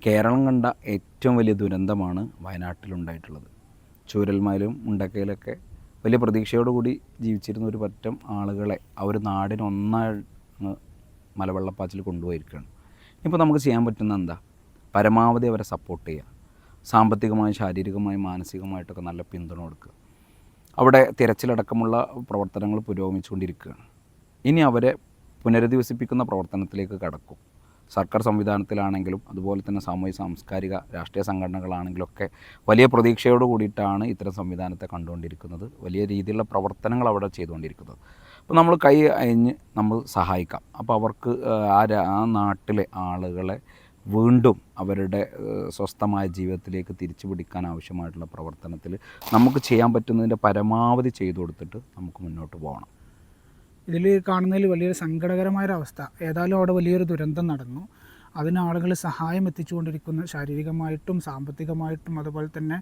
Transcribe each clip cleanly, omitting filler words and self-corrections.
കേരളം കണ്ട ഏറ്റവും വലിയ ദുരന്തമാണ് വയനാട്ടിലുണ്ടായിട്ടുള്ളത്. ചൂരൽമലയിലും മുണ്ടക്കയിലൊക്കെ വലിയ പ്രതീക്ഷയോടുകൂടി ജീവിച്ചിരുന്ന ഒരു പറ്റം ആളുകളെ ആ ഒരു നാടിനൊന്നായി മലവെള്ളപ്പാച്ചിൽ കൊണ്ടുപോയിരിക്കുകയാണ്. ഇപ്പോൾ നമുക്ക് ചെയ്യാൻ പറ്റുന്ന എന്താ? പരമാവധി അവരെ സപ്പോർട്ട് ചെയ്യുക, സാമ്പത്തികമായും ശാരീരികമായും മാനസികമായിട്ടൊക്കെ നല്ല പിന്തുണ കൊടുക്കുക. അവിടെ തിരച്ചിലടക്കമുള്ള പ്രവർത്തനങ്ങൾ പുരോഗമിച്ചുകൊണ്ടിരിക്കുകയാണ്. ഇനി അവരെ പുനരധിവസിപ്പിക്കുന്ന പ്രവർത്തനത്തിലേക്ക് കടക്കും. സർക്കാർ സംവിധാനത്തിലാണെങ്കിലും അതുപോലെ തന്നെ സാമൂഹിക സാംസ്കാരിക രാഷ്ട്രീയ സംഘടനകളാണെങ്കിലൊക്കെ വലിയ പ്രതീക്ഷയോട് കൂടിയിട്ടാണ് ഇത്തരം സംവിധാനത്തെ കണ്ടുകൊണ്ടിരിക്കുന്നത്. വലിയ രീതിയിലുള്ള പ്രവർത്തനങ്ങൾ അവിടെ ചെയ്തുകൊണ്ടിരിക്കുന്നത്. അപ്പോൾ നമ്മൾ കൈ അയഞ്ഞ് നമ്മൾ സഹായിക്കാം. അപ്പോൾ അവർക്ക് ആ നാട്ടിലെ ആളുകളെ വീണ്ടും അവരുടെ സ്വസ്ഥമായ ജീവിതത്തിലേക്ക് തിരിച്ചു പിടിക്കാൻ ആവശ്യമായിട്ടുള്ള പ്രവർത്തനത്തിൽ നമുക്ക് ചെയ്യാൻ പറ്റുന്നതിൻ്റെ പരമാവധി ചെയ്തു കൊടുത്തിട്ട് നമുക്ക് മുന്നോട്ട് പോകണം. ഇതിൽ കാണുന്നതിൽ വലിയൊരു സങ്കടകരമായൊരവസ്ഥ. ഏതായാലും അവിടെ വലിയൊരു ദുരന്തം നടന്നു. അതിന് ആളുകൾ സഹായം എത്തിച്ചുകൊണ്ടിരിക്കുന്ന സാരീരികമായിട്ടും സാമ്പത്തികമായിട്ടും അതുപോലെ തന്നെ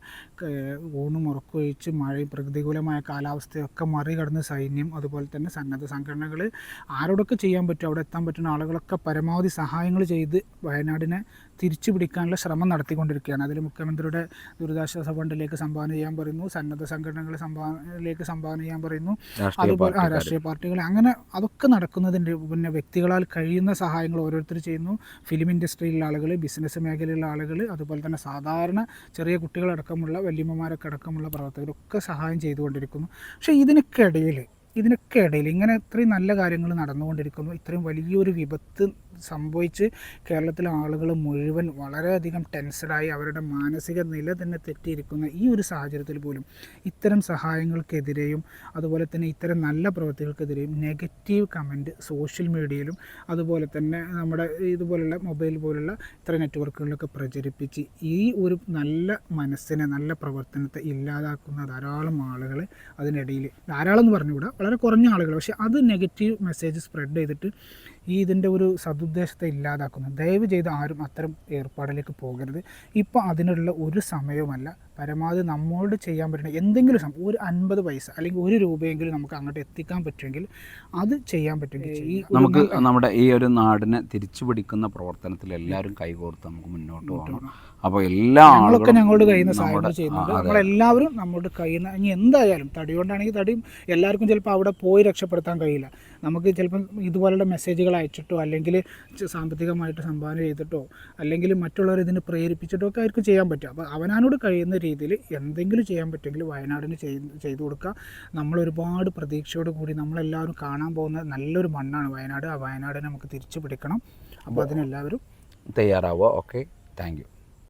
ഊണും ഉറക്കമൊഴിച്ച് മഴയും പ്രതികൂലമായ കാലാവസ്ഥയൊക്കെ മറികടന്ന് സൈന്യം അതുപോലെ തന്നെ സന്നദ്ധ സംഘടനകൾ ആരോടൊക്കെ ചെയ്യാൻ പറ്റും അവിടെ എത്താൻ പറ്റുന്ന ആളുകളൊക്കെ പരമാവധി സഹായങ്ങൾ ചെയ്ത് വയനാടിനെ തിരിച്ചു പിടിക്കാനുള്ള ശ്രമം നടത്തിക്കൊണ്ടിരിക്കുകയാണ്. അതിൽ മുഖ്യമന്ത്രിയുടെ ദുരിതാശ്വാസ ഫണ്ടിലേക്ക് സംഭാവന ചെയ്യാൻ പറയുന്നു, സന്നദ്ധ സംഘടനകളെ സംഭാവന ചെയ്യാൻ പറയുന്നു, അതുപോലെ രാഷ്ട്രീയ പാർട്ടികൾ, അങ്ങനെ അതൊക്കെ നടക്കുന്നതിൻ്റെ പിന്നെ വ്യക്തികളാൽ കഴിയുന്ന സഹായങ്ങൾ ഓരോരുത്തർ ചെയ്യുന്നു. ഫിലിം ഇൻഡസ്ട്രിയിലുള്ള ആളുകൾ, ബിസിനസ് മേഖലയിലുള്ള ആളുകൾ, അതുപോലെ തന്നെ സാധാരണ ചെറിയ കുട്ടികളടക്കമുള്ള വല്യമ്മമാരൊക്കെ അടക്കമുള്ള പ്രവർത്തകരൊക്കെ സഹായം ചെയ്തുകൊണ്ടിരിക്കുന്നു. പക്ഷേ ഇതിനൊക്കെ ഇടയിൽ ഇങ്ങനെ ഇത്രയും നല്ല കാര്യങ്ങൾ നടന്നുകൊണ്ടിരിക്കുന്നു, ഇത്രയും വലിയൊരു വിപത്ത് സംഭവിച്ച് കേരളത്തിലെ ആളുകൾ മുഴുവൻ വളരെയധികം ടെൻസ്ഡായി അവരുടെ മാനസിക നില തന്നെ തെറ്റിയിരിക്കുന്ന ഈ ഒരു സാഹചര്യത്തിൽ പോലും ഇത്തരം സഹായങ്ങൾക്കെതിരെയും അതുപോലെ തന്നെ ഇത്തരം നല്ല പ്രവൃത്തികൾക്കെതിരെയും നെഗറ്റീവ് കമൻറ്റ് സോഷ്യൽ മീഡിയയിലും അതുപോലെ തന്നെ നമ്മുടെ ഇതുപോലുള്ള മൊബൈൽ പോലുള്ള ഇത്തരം നെറ്റ്വർക്കുകളിലൊക്കെ പ്രചരിപ്പിച്ച് ഈ ഒരു നല്ല മനസ്സിനെ, നല്ല പ്രവർത്തനത്തെ ഇല്ലാതാക്കുന്ന ധാരാളം ആളുകൾ അതിനിടയിൽ, ധാരാളം എന്ന് പറഞ്ഞുകൂടാ, വളരെ കുറഞ്ഞ ആളുകൾ, പക്ഷേ അത് നെഗറ്റീവ് മെസ്സേജ് സ്പ്രെഡ് ചെയ്തിട്ട് ഇതിൻ്റെ ഒരു സതുദ്ദേശത്തെ ഇല്ലാതാക്കുന്നു. ദയവ് ചെയ്ത് ആരും അത്തരം ഏർപ്പാടിലേക്ക് പോകരുത്. ഇപ്പോൾ അതിനുള്ള ഒരു സമയവുമല്ല. പരമാവധി നമ്മളോട് ചെയ്യാൻ പറ്റുന്ന എന്തെങ്കിലും ഒരു 50 പൈസ അല്ലെങ്കിൽ 1 രൂപയെങ്കിലും നമുക്ക് അങ്ങോട്ട് എത്തിക്കാൻ പറ്റുമെങ്കിൽ അത് ചെയ്യാൻ പറ്റുമെങ്കിൽ നമുക്ക് നമ്മുടെ ഈ ഒരു നാടിനെ തിരിച്ചു പിടിക്കുന്ന പ്രവർത്തനത്തിൽ എല്ലാവരും കൈകോർത്ത് നമുക്ക് മുന്നോട്ട് പോകണം. അപ്പോൾ എല്ലാ ആളുകളൊക്കെ ഞങ്ങളുടെ കയ്യിൽ നിന്ന് സഹായം ചെയ്യുന്നുണ്ട്. നമ്മളെല്ലാവരും നമ്മുടെ കയ്യിൽ നിന്ന്, ഇനി എന്തായാലും തടി കൊണ്ടാണെങ്കിൽ തടിയും, എല്ലാവർക്കും ചിലപ്പോൾ അവിടെ പോയി രക്ഷപ്പെടുത്താൻ കഴിയില്ല. നമുക്ക് ചിലപ്പം ഇതുപോലുള്ള മെസ്സേജുകൾ അയച്ചിട്ടോ അല്ലെങ്കിൽ സാമ്പത്തികമായിട്ട് സംഭാവന ചെയ്തിട്ടോ അല്ലെങ്കിൽ മറ്റുള്ളവർ ഇതിന് പ്രേരിപ്പിച്ചിട്ടോ ഒക്കെ അവർക്ക് ചെയ്യാൻ പറ്റും. അപ്പോൾ അവനോട് കഴിയുന്ന രീതിയിൽ എന്തെങ്കിലും ചെയ്യാൻ പറ്റുമെങ്കിൽ വയനാടിന് ചെയ്തു കൊടുക്കുക. നമ്മളൊരുപാട് പ്രതീക്ഷയോട് കൂടി നമ്മളെല്ലാവരും കാണാൻ പോകുന്ന നല്ലൊരു മണ്ണാണ് വയനാട്. ആ വയനാടിനെ നമുക്ക് തിരിച്ചു പിടിക്കണം. അപ്പോൾ അതിനെല്ലാവരും തയ്യാറാവുക. Okay, thank U.